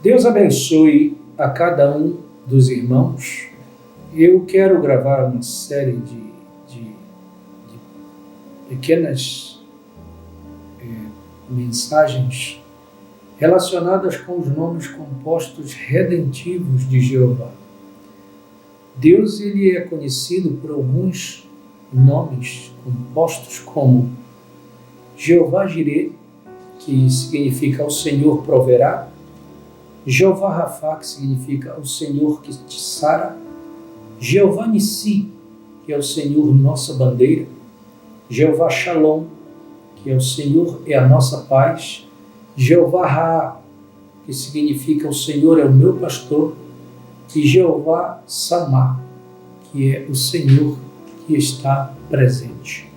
Deus abençoe a cada um dos irmãos. Eu quero gravar uma série de pequenas mensagens relacionadas com os nomes compostos redentivos de Jeová. Deus ele é conhecido por alguns nomes compostos como Jeová Jireh, que significa o Senhor proverá, Jeová Rafá, que significa o Senhor que te sara, Jeová Nissi, que é o Senhor nossa bandeira, Jeová Shalom, que é o Senhor é a nossa paz, Jeová Ra, que significa o Senhor é o meu pastor, e Jeová Samá, que é o Senhor que está presente.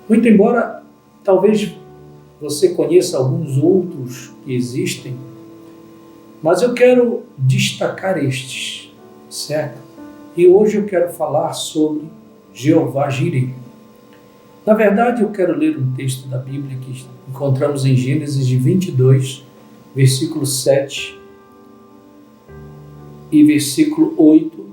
Muito embora talvez você conheça alguns outros que existem, mas eu quero destacar estes, certo? E hoje eu quero falar sobre Jeová Jireh. Na verdade, eu quero ler um texto da Bíblia que encontramos em Gênesis 22, versículo 7 e versículo 8,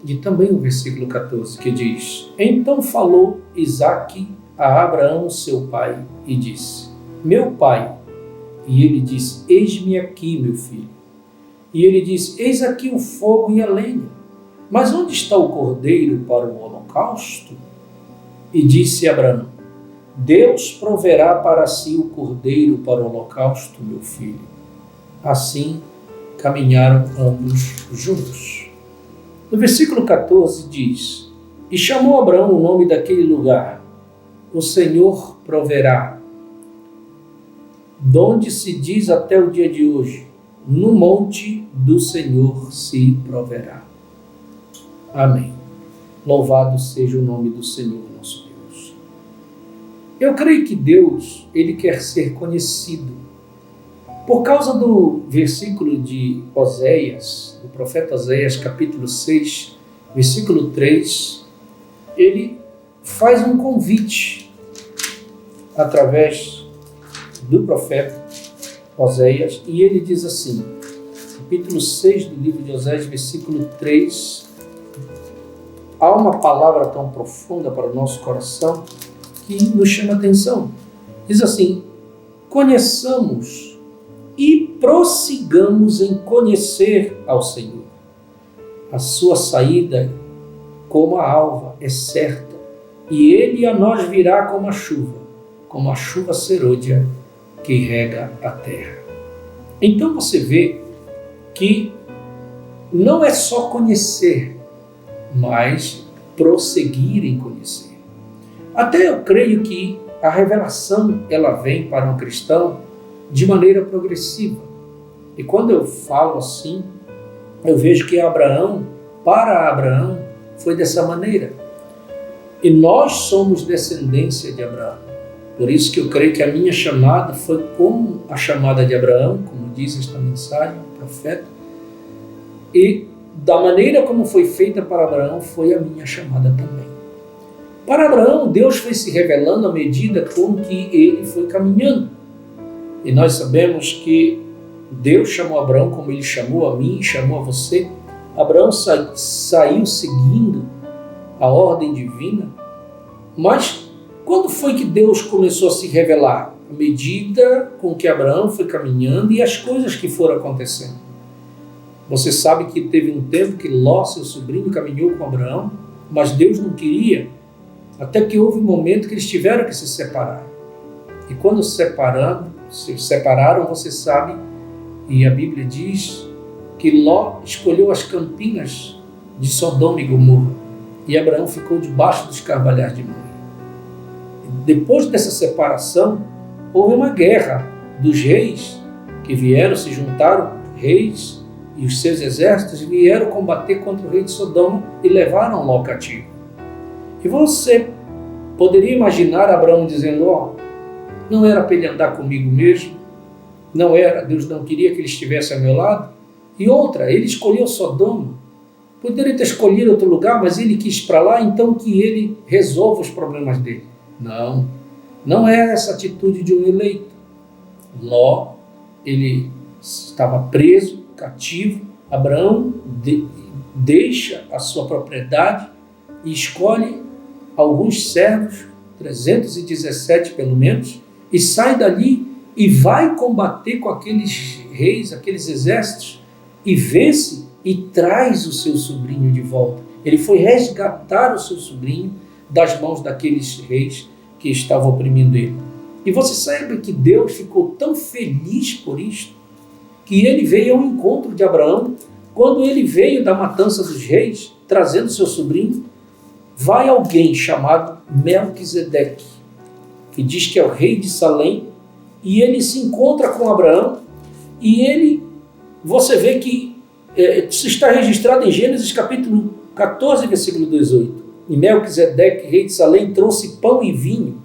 e também o versículo 14, que diz: Então falou Isaque a Abraão, seu pai, e disse: Meu pai. E ele disse: Eis-me aqui, meu filho. E ele disse: Eis aqui o fogo e a lenha, mas onde está o cordeiro para o holocausto? E disse Abraão: Deus proverá para si o cordeiro para o holocausto, meu filho. Assim caminharam ambos juntos. No versículo 14 diz: E chamou Abraão o nome daquele lugar: O Senhor proverá. Donde se diz até o dia de hoje: No monte do Senhor se proverá. Amém. Louvado seja o nome do Senhor nosso Deus. Eu creio que Deus, ele quer ser conhecido. Por causa do versículo de Oséias, do profeta Oséias, capítulo 6, versículo 3, ele faz um convite através do profeta Oséias, e ele diz assim, capítulo 6 do livro de Oséias, versículo 3, há uma palavra tão profunda para o nosso coração que nos chama a atenção. Diz assim: conheçamos e prossigamos em conhecer ao Senhor. A sua saída, como a alva, é certa, e ele a nós virá como a chuva serôdia que rega a terra. Então você vê que não é só conhecer, mas prosseguir em conhecer. Até eu creio que a revelação ela vem para um cristão de maneira progressiva. E quando eu falo assim, eu vejo que para Abraão, foi dessa maneira. E nós somos descendência de Abraão. Por isso que eu creio que a minha chamada foi como a chamada de Abraão, como diz esta mensagem, o profeta. E da maneira como foi feita para Abraão, foi a minha chamada também. Para Abraão, Deus foi se revelando à medida com que ele foi caminhando. E nós sabemos que Deus chamou Abraão como ele chamou a mim, chamou a você. Abraão saiu seguindo a ordem divina. Mas quando foi que Deus começou a se revelar? À medida com que Abraão foi caminhando e as coisas que foram acontecendo. Você sabe que teve um tempo que Ló, seu sobrinho, caminhou com Abraão, mas Deus não queria, até que houve um momento que eles tiveram que se separar. E quando se separaram, você sabe, e a Bíblia diz que Ló escolheu as campinas de Sodoma e Gomorra, e Abraão ficou debaixo dos carvalhais de Mamre. Depois dessa separação, houve uma guerra dos reis que vieram, se juntaram, reis e os seus exércitos vieram combater contra o rei de Sodoma e levaram Ló cativo. E você poderia imaginar Abraão dizendo: não era para ele andar comigo mesmo, não era, Deus não queria que ele estivesse ao meu lado. E outra, ele escolheu Sodoma, poderia ter escolhido outro lugar, mas ele quis para lá, então que ele resolva os problemas dele. Não é essa atitude de um eleito. Ló, ele estava preso cativo, Abraão deixa a sua propriedade e escolhe alguns servos, 317 pelo menos, e sai dali e vai combater com aqueles reis, aqueles exércitos, e vence e traz o seu sobrinho de volta. Ele foi resgatar o seu sobrinho das mãos daqueles reis que estavam oprimindo ele. E você sabe que Deus ficou tão feliz por isto, que ele veio ao encontro de Abraão. Quando ele veio da matança dos reis, trazendo seu sobrinho, vai alguém chamado Melquisedeque, que diz que é o rei de Salém, e ele se encontra com Abraão, e você vê que isso está registrado em Gênesis capítulo 14, versículo 18. E Melquisedeque, rei de Salém, trouxe pão e vinho,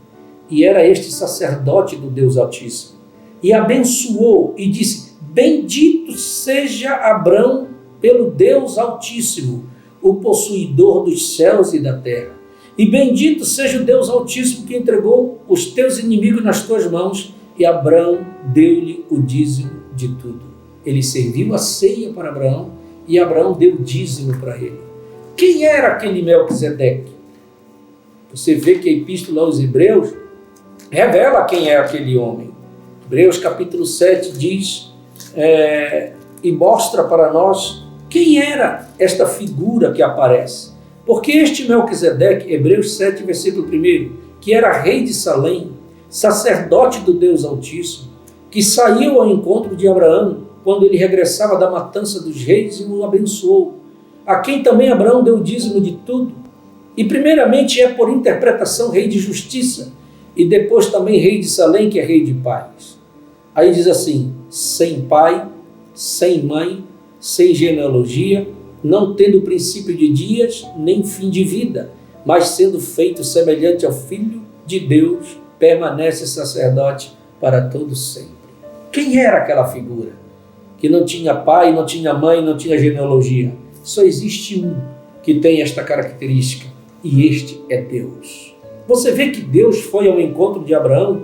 e era este sacerdote do Deus Altíssimo. E abençoou e disse: bendito seja Abrão pelo Deus Altíssimo, o possuidor dos céus e da terra. E bendito seja o Deus Altíssimo que entregou os teus inimigos nas tuas mãos. E Abrão deu-lhe o dízimo de tudo. Ele serviu a ceia para Abraão e Abraão deu o dízimo para ele. Quem era aquele Melquisedeque? Você vê que a epístola aos Hebreus revela quem é aquele homem. Hebreus capítulo 7 diz e mostra para nós quem era esta figura que aparece. Porque este Melquisedeque, Hebreus 7, versículo 1, que era rei de Salém, sacerdote do Deus Altíssimo, que saiu ao encontro de Abraão quando ele regressava da matança dos reis e o abençoou, a quem também Abraão deu o dízimo de tudo. E primeiramente é por interpretação rei de justiça, e depois também rei de Salém, que é rei de paz. Aí diz assim: sem pai, sem mãe, sem genealogia, não tendo princípio de dias, nem fim de vida, mas sendo feito semelhante ao Filho de Deus, permanece sacerdote para todo sempre. Quem era aquela figura? Que não tinha pai, não tinha mãe, não tinha genealogia. Só existe um que tem esta característica, e este é Deus. Você vê que Deus foi ao encontro de Abraão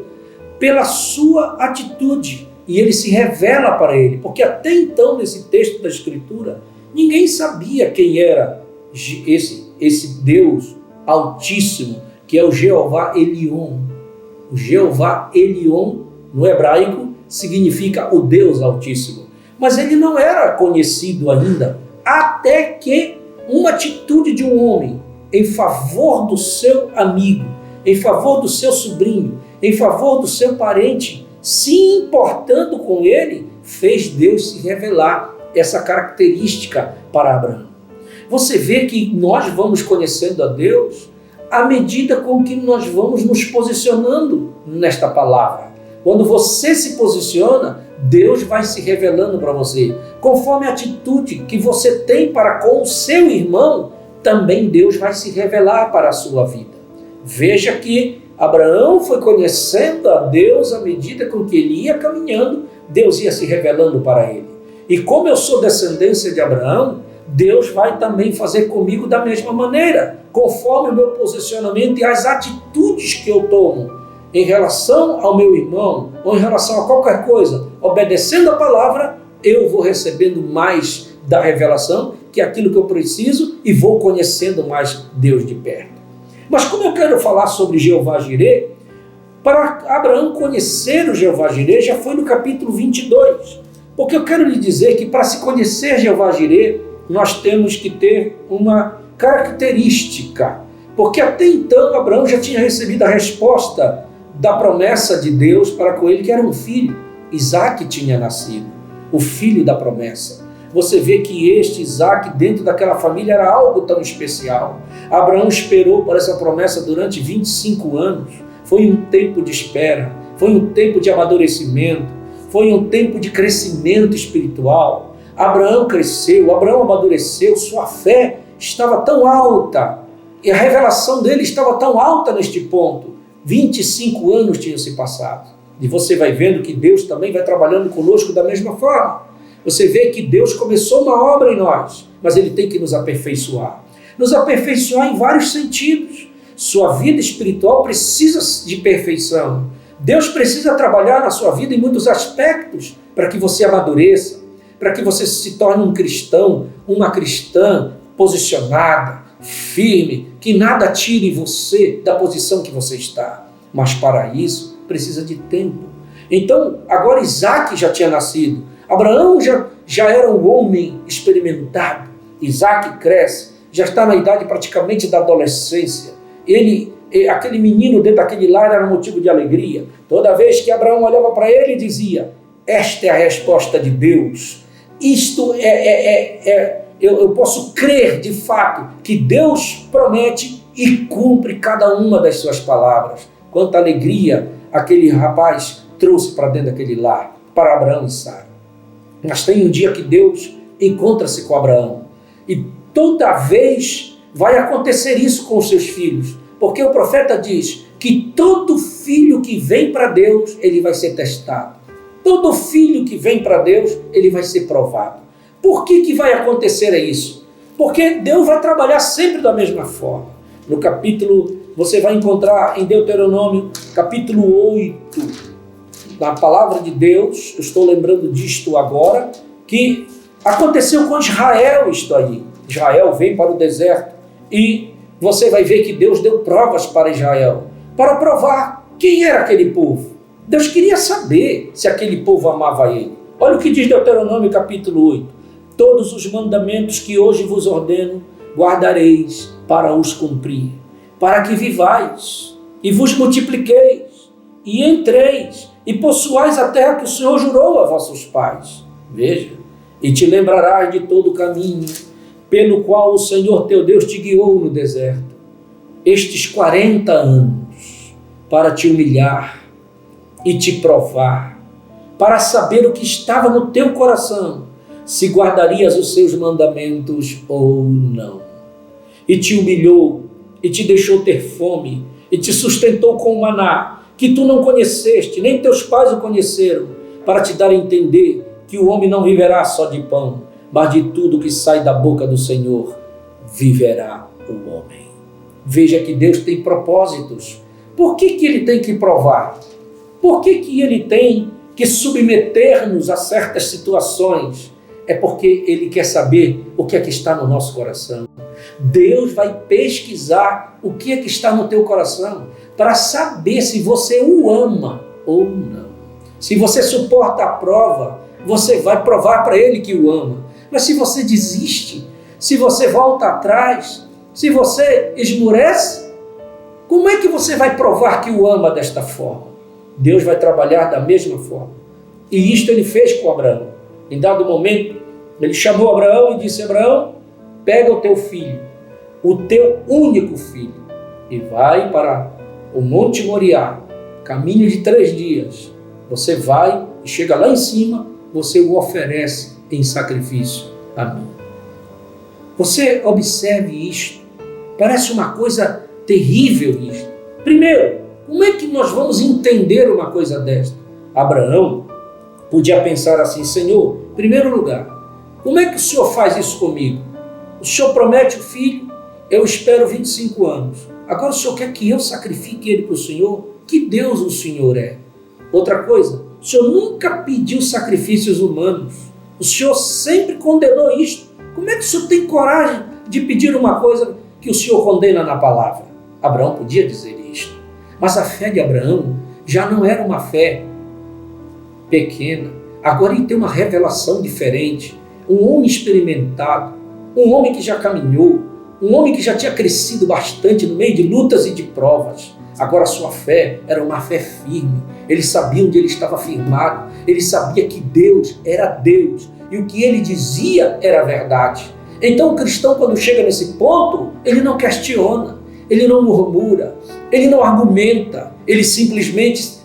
pela sua atitude, e ele se revela para ele, porque até então, nesse texto da Escritura, ninguém sabia quem era esse Deus Altíssimo, que é o Jeová Elion. O Jeová Elion, no hebraico, significa o Deus Altíssimo. Mas ele não era conhecido ainda, até que uma atitude de um homem em favor do seu amigo, em favor do seu sobrinho, em favor do seu parente, se importando com ele, fez Deus se revelar essa característica para Abraão. Você vê que nós vamos conhecendo a Deus à medida com que nós vamos nos posicionando nesta palavra. Quando você se posiciona, Deus vai se revelando para você. Conforme a atitude que você tem para com o seu irmão, também Deus vai se revelar para a sua vida. Veja que Abraão foi conhecendo a Deus à medida com que ele ia caminhando, Deus ia se revelando para ele. E como eu sou descendência de Abraão, Deus vai também fazer comigo da mesma maneira, conforme o meu posicionamento e as atitudes que eu tomo em relação ao meu irmão, ou em relação a qualquer coisa, obedecendo a palavra, eu vou recebendo mais da revelação, que é aquilo que eu preciso, e vou conhecendo mais Deus de perto. Mas como eu quero falar sobre Jeová Jirê, para Abraão conhecer o Jeová Jirê já foi no capítulo 22. Porque eu quero lhe dizer que para se conhecer Jeová Jirê, nós temos que ter uma característica. Porque até então Abraão já tinha recebido a resposta da promessa de Deus para com ele, que era um filho. Isaac tinha nascido, o filho da promessa. Você vê que este Isaac, dentro daquela família, era algo tão especial. Abraão esperou por essa promessa durante 25 anos. Foi um tempo de espera, foi um tempo de amadurecimento, foi um tempo de crescimento espiritual. Abraão cresceu, Abraão amadureceu, sua fé estava tão alta, e a revelação dele estava tão alta neste ponto. 25 anos tinham se passado. E você vai vendo que Deus também vai trabalhando conosco da mesma forma. Você vê que Deus começou uma obra em nós, mas Ele tem que nos aperfeiçoar. Nos aperfeiçoar em vários sentidos. Sua vida espiritual precisa de perfeição. Deus precisa trabalhar na sua vida em muitos aspectos para que você amadureça. para que você se torne um cristão, uma cristã posicionada, firme, que nada tire você da posição que você está. Mas para isso, precisa de tempo. Então, agora Isaac já tinha nascido. Abraão já era um homem experimentado. Isaac cresce, já está na idade praticamente da adolescência. Aquele menino dentro daquele lar era motivo de alegria. Toda vez que Abraão olhava para ele, dizia: esta é a resposta de Deus. Isto eu posso crer de fato que Deus promete e cumpre cada uma das suas palavras. Quanta alegria aquele rapaz trouxe para dentro daquele lar, para Abraão e Sara. Mas tem um dia que Deus encontra-se com Abraão. E toda vez vai acontecer isso com os seus filhos. Porque o profeta diz que todo filho que vem para Deus, ele vai ser testado. Todo filho que vem para Deus, ele vai ser provado. Por que vai acontecer isso? Porque Deus vai trabalhar sempre da mesma forma. No capítulo, você vai encontrar em Deuteronômio, capítulo 8, na palavra de Deus, eu estou lembrando disto agora, que aconteceu com Israel isto aí. Israel veio para o deserto e você vai ver que Deus deu provas para Israel, para provar quem era aquele povo. Deus queria saber se aquele povo amava ele. Olha o que diz Deuteronômio capítulo 8. Todos os mandamentos que hoje vos ordeno, guardareis para os cumprir, para que vivais e vos multipliqueis e entreis e possuais a terra que o Senhor jurou a vossos pais. Veja, e te lembrarás de todo o caminho pelo qual o Senhor teu Deus te guiou no deserto, estes 40 anos, para te humilhar e te provar, para saber o que estava no teu coração, se guardarias os seus mandamentos ou não. E te humilhou, e te deixou ter fome, e te sustentou com o maná, que tu não conheceste, nem teus pais o conheceram, para te dar a entender que o homem não viverá só de pão, mas de tudo que sai da boca do Senhor, viverá o homem. Veja que Deus tem propósitos. Por que ele tem que provar? Por que ele tem que submeter-nos a certas situações? É porque ele quer saber o que é que está no nosso coração. Deus vai pesquisar o que é que está no teu coração para saber se você o ama ou não. Se você suporta a prova, você vai provar para ele que o ama. Mas se você desiste, se você volta atrás, se você esmurece, como é que você vai provar que o ama desta forma? Deus vai trabalhar da mesma forma. E isto ele fez com Abraão. Em dado momento, ele chamou Abraão e disse: Abraão, pega o teu filho, o teu único filho, e vai para o Monte Moriá, caminho de 3 dias. Você vai e chega lá em cima, você o oferece em sacrifício a mim. Você observe isto. Parece uma coisa terrível isto. Primeiro, como é que nós vamos entender uma coisa desta? Abraão podia pensar assim: Senhor, em primeiro lugar, como é que o Senhor faz isso comigo? O Senhor promete o filho, eu espero 25 anos. Agora o Senhor quer que eu sacrifique ele para o Senhor? Que Deus o Senhor é? Outra coisa, o Senhor nunca pediu sacrifícios humanos. O Senhor sempre condenou isto. Como é que o Senhor tem coragem de pedir uma coisa que o Senhor condena na palavra? Abraão podia dizer isto. Mas a fé de Abraão já não era uma fé pequena. Agora ele tem uma revelação diferente. Um homem experimentado, um homem que já caminhou, um homem que já tinha crescido bastante no meio de lutas e de provas. Agora sua fé era uma fé firme. Ele sabia onde ele estava firmado. Ele sabia que Deus era Deus. E o que ele dizia era verdade. Então o cristão, quando chega nesse ponto, ele não questiona, ele não murmura, ele não argumenta. Ele simplesmente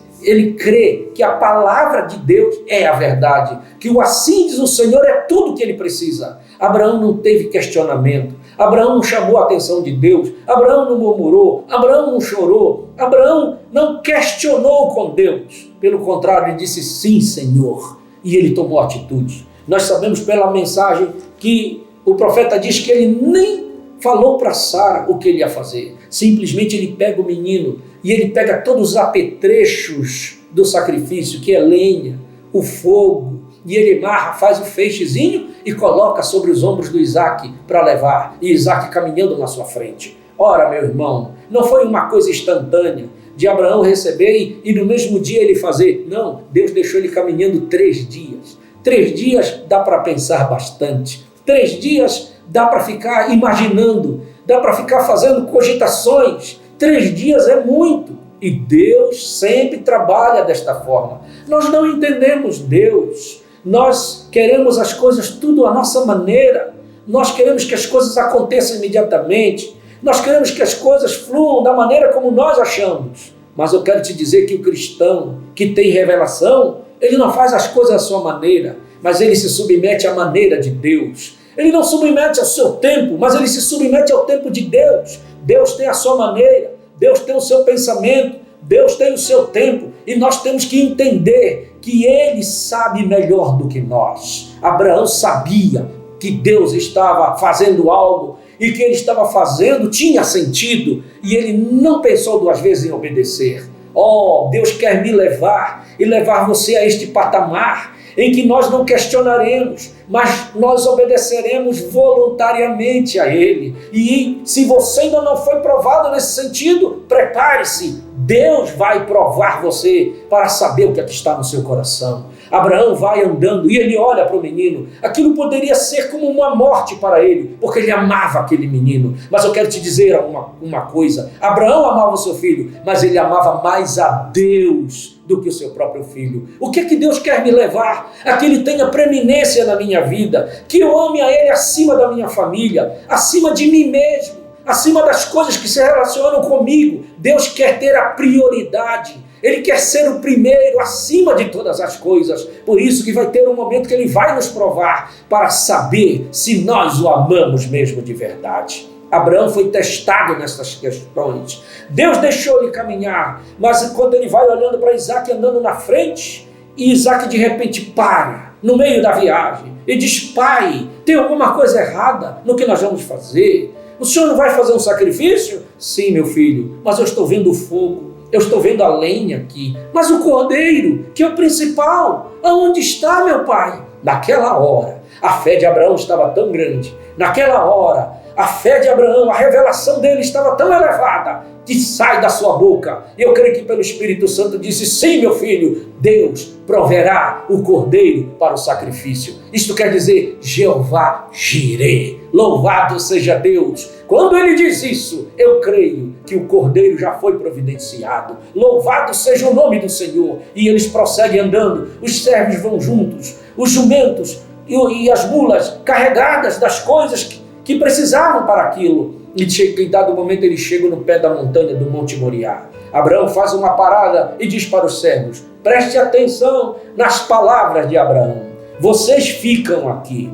crê que a palavra de Deus é a verdade. Que o assim diz o Senhor é tudo o que ele precisa. Abraão não teve questionamento. Abraão não chamou a atenção de Deus. Abraão não murmurou. Abraão não chorou. Abraão não questionou com Deus. Pelo contrário, ele disse: sim, Senhor. E ele tomou atitude. Nós sabemos pela mensagem que o profeta diz que ele nem falou para Sara o que ele ia fazer. Simplesmente ele pega o menino e ele pega todos os apetrechos do sacrifício, que é lenha, o fogo, e ele amarra, faz o feixezinho e coloca sobre os ombros do Isaac para levar, e Isaac caminhando na sua frente. Ora, meu irmão, não foi uma coisa instantânea de Abraão receber e no mesmo dia ele fazer. Não, Deus deixou ele caminhando 3 dias. 3 dias dá para pensar bastante. 3 dias dá para ficar imaginando, dá para ficar fazendo cogitações. 3 dias é muito. E Deus sempre trabalha desta forma. Nós não entendemos Deus. Nós queremos as coisas tudo à nossa maneira. Nós queremos que as coisas aconteçam imediatamente. Nós queremos que as coisas fluam da maneira como nós achamos. Mas eu quero te dizer que o cristão que tem revelação, ele não faz as coisas à sua maneira, mas ele se submete à maneira de Deus. Ele não submete ao seu tempo, mas ele se submete ao tempo de Deus. Deus tem a sua maneira, Deus tem o seu pensamento, Deus tem o seu tempo, e nós temos que entender que Ele sabe melhor do que nós. Abraão sabia que Deus estava fazendo algo, e que ele estava fazendo tinha sentido, e ele não pensou 2 vezes em obedecer. Oh, Deus quer me levar e levar você a este patamar em que nós não questionaremos, mas nós obedeceremos voluntariamente a Ele. E se você ainda não foi provado nesse sentido, prepare-se. Deus vai provar você para saber o que é que está no seu coração. Abraão vai andando e ele olha para o menino. Aquilo poderia ser como uma morte para ele, porque ele amava aquele menino. Mas eu quero te dizer uma coisa. Abraão amava o seu filho, mas ele amava mais a Deus do que o seu próprio filho. O que é que Deus quer me levar? A que Ele tenha preeminência na minha vida, que eu ame a Ele acima da minha família, acima de mim mesmo, acima das coisas que se relacionam comigo. Deus quer ter a prioridade. Ele quer ser o primeiro acima de todas as coisas. Por isso que vai ter um momento que Ele vai nos provar para saber se nós o amamos mesmo de verdade. Abraão foi testado nessas questões. Deus deixou ele caminhar, mas quando ele vai olhando para Isaac andando na frente, e Isaac de repente para no meio da viagem e diz: pai, tem alguma coisa errada no que nós vamos fazer? O senhor não vai fazer um sacrifício? Sim, meu filho, mas eu estou vendo o fogo. Eu estou vendo a lenha aqui, mas o cordeiro, que é o principal, aonde está, meu pai? Naquela hora, a fé de Abraão estava tão grande. Naquela hora, a fé de Abraão, a revelação dele estava tão elevada, que sai da sua boca. Eu creio que pelo Espírito Santo disse: sim, meu filho, Deus proverá o cordeiro para o sacrifício. Isto quer dizer Jeová Jireh. Louvado seja Deus. Quando ele diz isso, eu creio que o cordeiro já foi providenciado. Louvado seja o nome do Senhor. E eles prosseguem andando, os servos vão juntos, os jumentos e as mulas carregadas das coisas que precisavam para aquilo. E em dado momento eles chegam no pé da montanha do Monte Moriá. Abraão faz uma parada e diz para os servos: preste atenção nas palavras de Abraão. Vocês ficam aqui,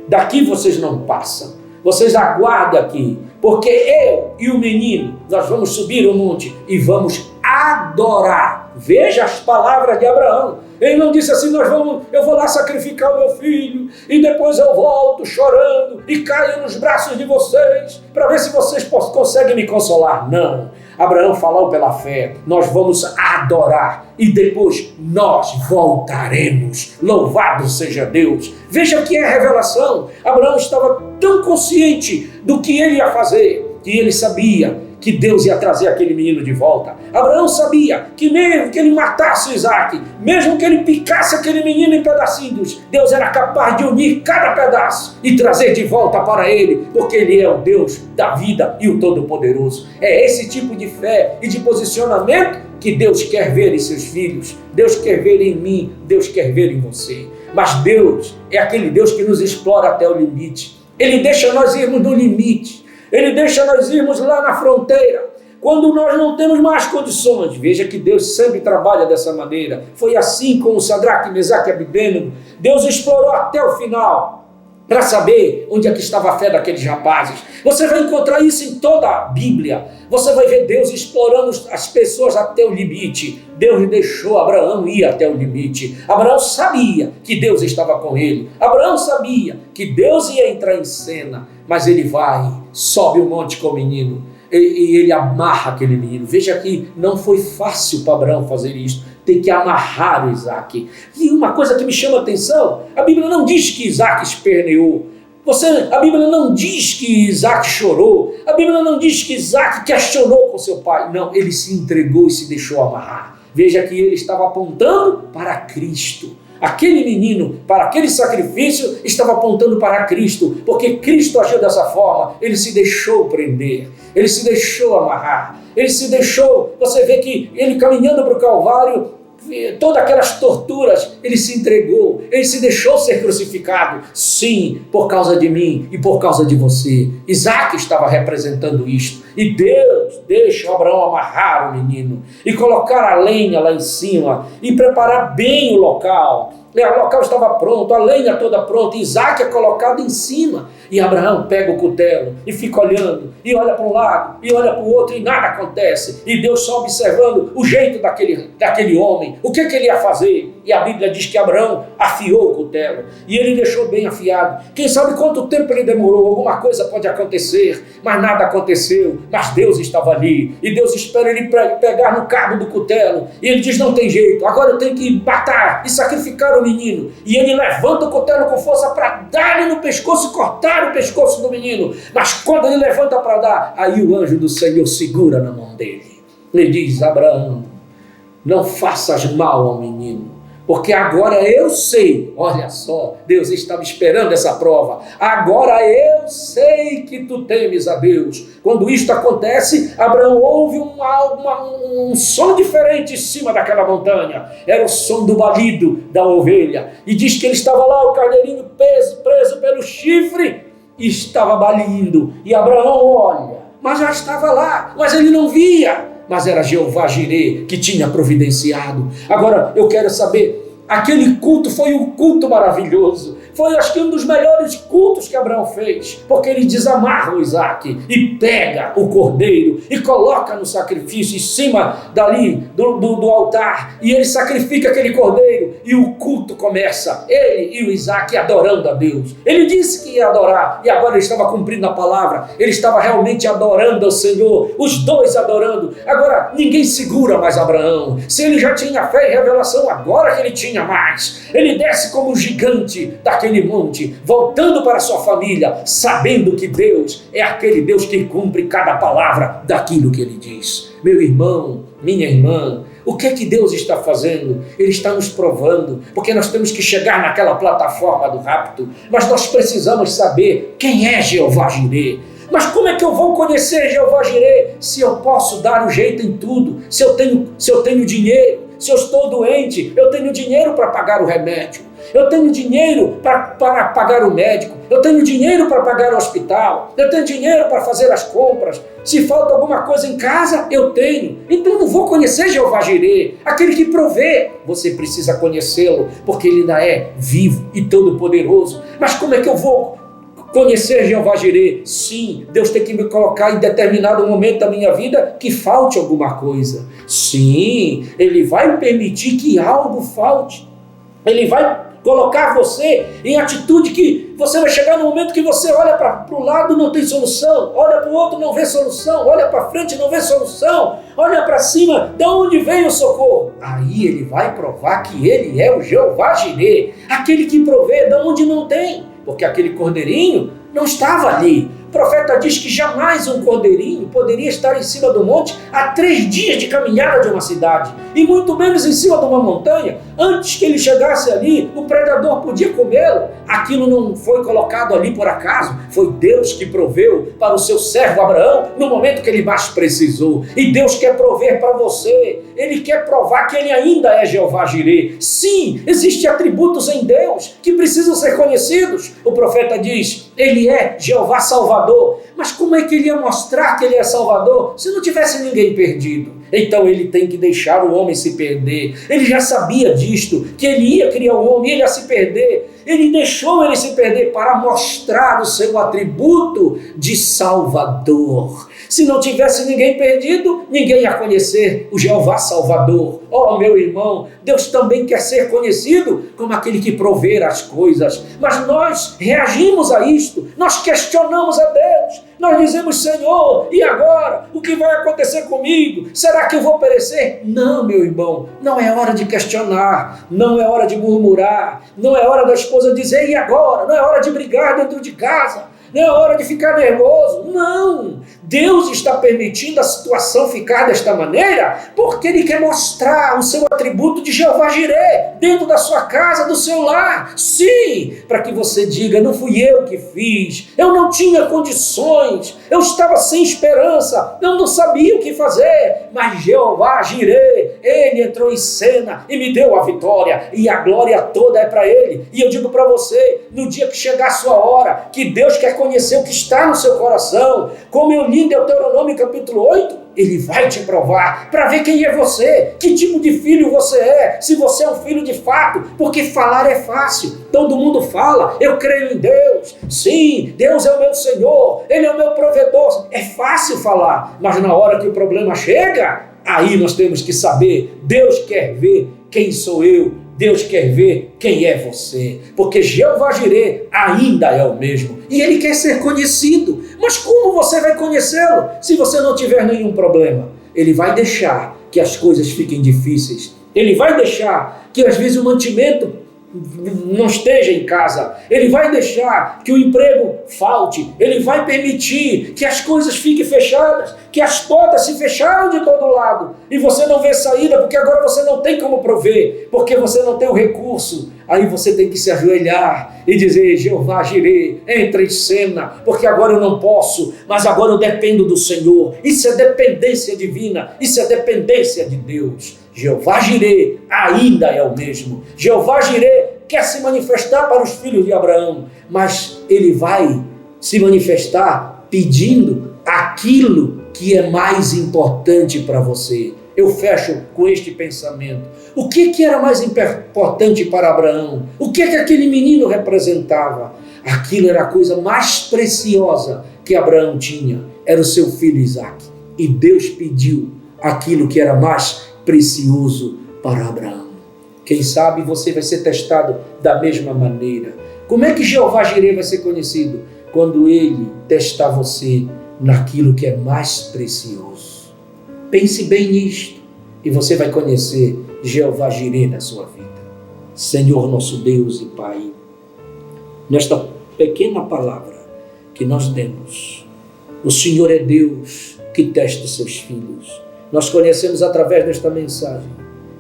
daqui vocês não passam. Vocês aguardem aqui, porque eu e o menino, nós vamos subir o monte e vamos adorar. Veja as palavras de Abraão. Ele não disse assim: eu vou lá sacrificar o meu filho e depois eu volto chorando e caio nos braços de vocês para ver se vocês conseguem me consolar. Não. Abraão falou pela fé: nós vamos adorar e depois nós voltaremos. Louvado seja Deus. Veja que é revelação. Abraão estava tão consciente do que ele ia fazer, que ele sabia que Deus ia trazer aquele menino de volta. Abraão sabia que mesmo que ele matasse Isaac, mesmo que ele picasse aquele menino em pedacinhos, Deus era capaz de unir cada pedaço e trazer de volta para ele, porque ele é o Deus da vida e o Todo-Poderoso. É esse tipo de fé e de posicionamento que Deus quer ver em seus filhos, Deus quer ver em mim, Deus quer ver em você. Mas Deus é aquele Deus que nos explora até o limite. Ele deixa nós irmos no limite. Ele deixa nós irmos lá na fronteira, quando nós não temos mais condições. Veja que Deus sempre trabalha dessa maneira. Foi assim com o Sadraque, Mesaque e Abednego. Deus explorou até o final para saber onde é que estava a fé daqueles rapazes. Você vai encontrar isso em toda a Bíblia. Você vai ver Deus explorando as pessoas até o limite. Deus deixou Abraão ir até o limite. Abraão sabia que Deus estava com ele. Abraão sabia que Deus ia entrar em cena. Mas ele vai, sobe o monte com o menino. e ele amarra aquele menino. Veja que não foi fácil para Abraão fazer isso. Tem que amarrar Isaac. E uma coisa que me chama a atenção, a Bíblia não diz que Isaac esperneou. A Bíblia não diz que Isaac chorou. A Bíblia não diz que Isaac questionou com seu pai. Não, ele se entregou e se deixou amarrar. Veja que ele estava apontando para Cristo. Aquele menino, para aquele sacrifício, estava apontando para Cristo, porque Cristo agiu dessa forma. Ele se deixou prender, ele se deixou amarrar, ele se deixou. Você vê que ele caminhando para o Calvário, todas aquelas torturas, ele se entregou, ele se deixou ser crucificado, sim, por causa de mim e por causa de você. Isaac estava representando isto, e Deus deixa Abraão amarrar o menino e colocar a lenha lá em cima e preparar bem o local. O local estava pronto, a lenha toda pronta, Isaac é colocado em cima, e Abraão pega o cutelo e fica olhando, e olha para um lado, e olha para o outro, e nada acontece, e Deus só observando o jeito daquele homem, o que ele ia fazer. E a Bíblia diz que Abraão afiou o cutelo, e ele deixou bem afiado. Quem sabe quanto tempo ele demorou, alguma coisa pode acontecer, mas nada aconteceu, mas Deus estava ali, e Deus espera ele pegar no cabo do cutelo, e ele diz, não tem jeito, agora eu tenho que matar e sacrificar o menino, e ele levanta o cutelo com força para dar-lhe no pescoço e cortar o pescoço do menino, mas quando ele levanta para dar, aí o anjo do Senhor segura na mão dele, ele diz, Abraão, não faças mal ao menino, porque agora eu sei, olha só, Deus estava esperando essa prova, agora eu sei que tu temes a Deus. Quando isto acontece, Abraão ouve um som diferente em cima daquela montanha, era o som do balido da ovelha, e diz que ele estava lá, o carneirinho preso pelo chifre, e estava balindo, e Abraão olha, mas já estava lá, mas ele não via. Mas era Jeová Jirê que tinha providenciado. Agora eu quero saber, aquele culto foi um culto maravilhoso, foi acho que um dos melhores cultos que Abraão fez, porque ele desamarra o Isaac e pega o cordeiro e coloca no sacrifício em cima dali do altar, e ele sacrifica aquele cordeiro, e o culto começa, ele e o Isaac adorando a Deus. Ele disse que ia adorar, e agora ele estava cumprindo a palavra, ele estava realmente adorando ao Senhor, os dois adorando. Agora ninguém segura mais Abraão, se ele já tinha fé e revelação, agora que ele tinha mais, ele desce como um gigante daquele monte, voltando para sua família, sabendo que Deus é aquele Deus que cumpre cada palavra daquilo que ele diz. Meu irmão, minha irmã, o que é que Deus está fazendo? Ele está nos provando, porque nós temos que chegar naquela plataforma do rapto, mas nós precisamos saber quem é Jeová Jirê. Mas como é que eu vou conhecer Jeová Jirê se eu posso dar um jeito em tudo, se eu tenho dinheiro, se eu estou doente, eu tenho dinheiro para pagar o remédio, eu tenho dinheiro para pagar o médico, eu tenho dinheiro para pagar o hospital, eu tenho dinheiro para fazer as compras, se falta alguma coisa em casa, eu tenho. Então eu não vou conhecer Jeová Jirê, aquele que provê. Você precisa conhecê-lo, porque ele ainda é vivo e todo-poderoso. Mas como é que eu vou conhecer Jeová Jirê? Sim, Deus tem que me colocar em determinado momento da minha vida que falte alguma coisa. Sim, Ele vai permitir que algo falte. Ele vai colocar você em atitude que você vai chegar no momento que você olha para o lado, não tem solução, olha para o outro, não vê solução, olha para frente, não vê solução, olha para cima, de onde vem o socorro? Aí Ele vai provar que Ele é o Jeová Jirê, aquele que provê de onde não tem, porque aquele cordeirinho não estava ali. O profeta diz que jamais um cordeirinho poderia estar em cima do monte a 3 dias de caminhada de uma cidade, e muito menos em cima de uma montanha. Antes que ele chegasse ali, o predador podia comê-lo. Aquilo não foi colocado ali por acaso, foi Deus que proveu para o seu servo Abraão no momento que ele mais precisou. E Deus quer prover para você, Ele quer provar que Ele ainda é Jeová Jirê. Sim, existem atributos em Deus que precisam ser conhecidos. O profeta diz, Ele é Jeová Salvador. Mas como é que Ele ia mostrar que Ele é Salvador se não tivesse ninguém perdido? Então Ele tem que deixar o homem se perder. Ele já sabia disto, que Ele ia criar o homem, Ele ia se perder. Ele deixou ele se perder para mostrar o seu atributo de Salvador. Se não tivesse ninguém perdido, ninguém ia conhecer o Jeová Salvador. Oh, meu irmão, Deus também quer ser conhecido como aquele que provê as coisas. Mas nós reagimos a isto, nós questionamos a Deus, nós dizemos: Senhor, e agora? O que vai acontecer comigo? Será que eu vou perecer? Não, meu irmão, não é hora de questionar, não é hora de murmurar, não é hora da esposa dizer: e agora? Não é hora de brigar dentro de casa, não é hora de ficar nervoso. Não! Deus está permitindo a situação ficar desta maneira porque Ele quer mostrar o seu atributo de Jeová Jireh dentro da sua casa, do seu lar. Sim, para que você diga: não fui eu que fiz, eu não tinha condições, eu estava sem esperança, eu não sabia o que fazer, mas Jeová Jireh, Ele entrou em cena e me deu a vitória, e a glória toda é para Ele. E eu digo para você, no dia que chegar a sua hora, que Deus quer conhecer o que está no seu coração, como eu li em Deuteronômio capítulo 8, Ele vai te provar, para ver quem é você, que tipo de filho você é, se você é um filho de fato, porque falar é fácil, todo mundo fala: eu creio em Deus, sim, Deus é o meu Senhor, Ele é o meu provedor, é fácil falar, mas na hora que o problema chega, aí nós temos que saber: Deus quer ver quem sou eu, Deus quer ver quem é você, porque Jeová Jireh ainda é o mesmo, e Ele quer ser conhecido. Mas como você vai conhecê-lo se você não tiver nenhum problema? Ele vai deixar que as coisas fiquem difíceis, Ele vai deixar que às vezes o mantimento não esteja em casa, Ele vai deixar que o emprego falte, Ele vai permitir que as coisas fiquem fechadas, que as portas se fecharam de todo lado, e você não vê saída, porque agora você não tem como prover, porque você não tem o recurso. Aí você tem que se ajoelhar e dizer: Jeová Jireh, entra em cena, porque agora eu não posso, mas agora eu dependo do Senhor. Isso é dependência divina, isso é dependência de Deus. Jeová Jireh ainda é o mesmo. Jeová Jireh quer se manifestar para os filhos de Abraão, mas Ele vai se manifestar pedindo aquilo que é mais importante para você. Eu fecho com este pensamento. O que era mais importante para Abraão? O que aquele menino representava? Aquilo era a coisa mais preciosa que Abraão tinha. Era o seu filho Isaque. E Deus pediu aquilo que era mais precioso para Abraão. Quem sabe você vai ser testado da mesma maneira. Como é que Jeová Jireh vai ser conhecido? Quando Ele testar você naquilo que é mais precioso. Pense bem nisto e você vai conhecer Jeová Jireh na sua vida. Senhor nosso Deus e Pai, nesta pequena palavra que nós demos, o Senhor é Deus que testa os seus filhos. Nós conhecemos através desta mensagem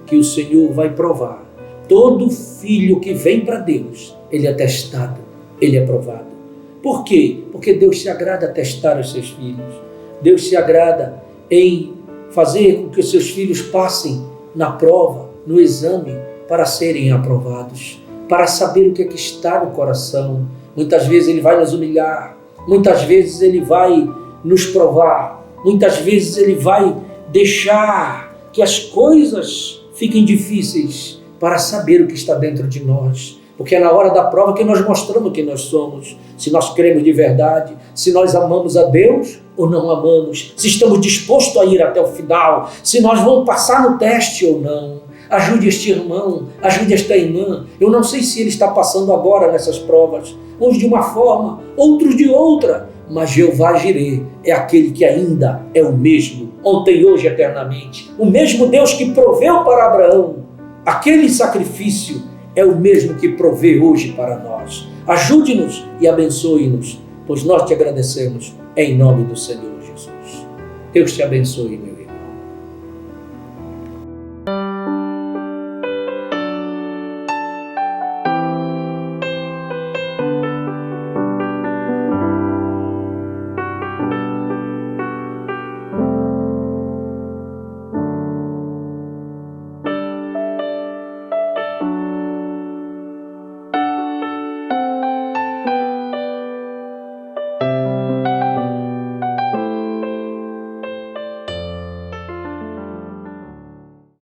que o Senhor vai provar. Todo filho que vem para Deus, ele é testado, ele é provado. Por quê? Porque Deus se agrada a testar os seus filhos. Deus se agrada em fazer com que os seus filhos passem na prova, no exame, para serem aprovados, para saber o que é que está no coração. Muitas vezes Ele vai nos humilhar, muitas vezes Ele vai nos provar, muitas vezes Ele vai deixar que as coisas fiquem difíceis para saber o que está dentro de nós. Porque é na hora da prova que nós mostramos quem nós somos, se nós cremos de verdade, se nós amamos a Deus ou não amamos, se estamos dispostos a ir até o final, se nós vamos passar no teste ou não. Ajude este irmão, ajude esta irmã. Eu não sei se ele está passando agora nessas provas, uns de uma forma, outros de outra, mas Jeová Jireh é aquele que ainda é o mesmo, ontem, hoje, eternamente. O mesmo Deus que proveu para Abraão aquele sacrifício é o mesmo que provê hoje para nós. Ajude-nos e abençoe-nos, pois nós te agradecemos em nome do Senhor Jesus. Deus te abençoe, meu irmão.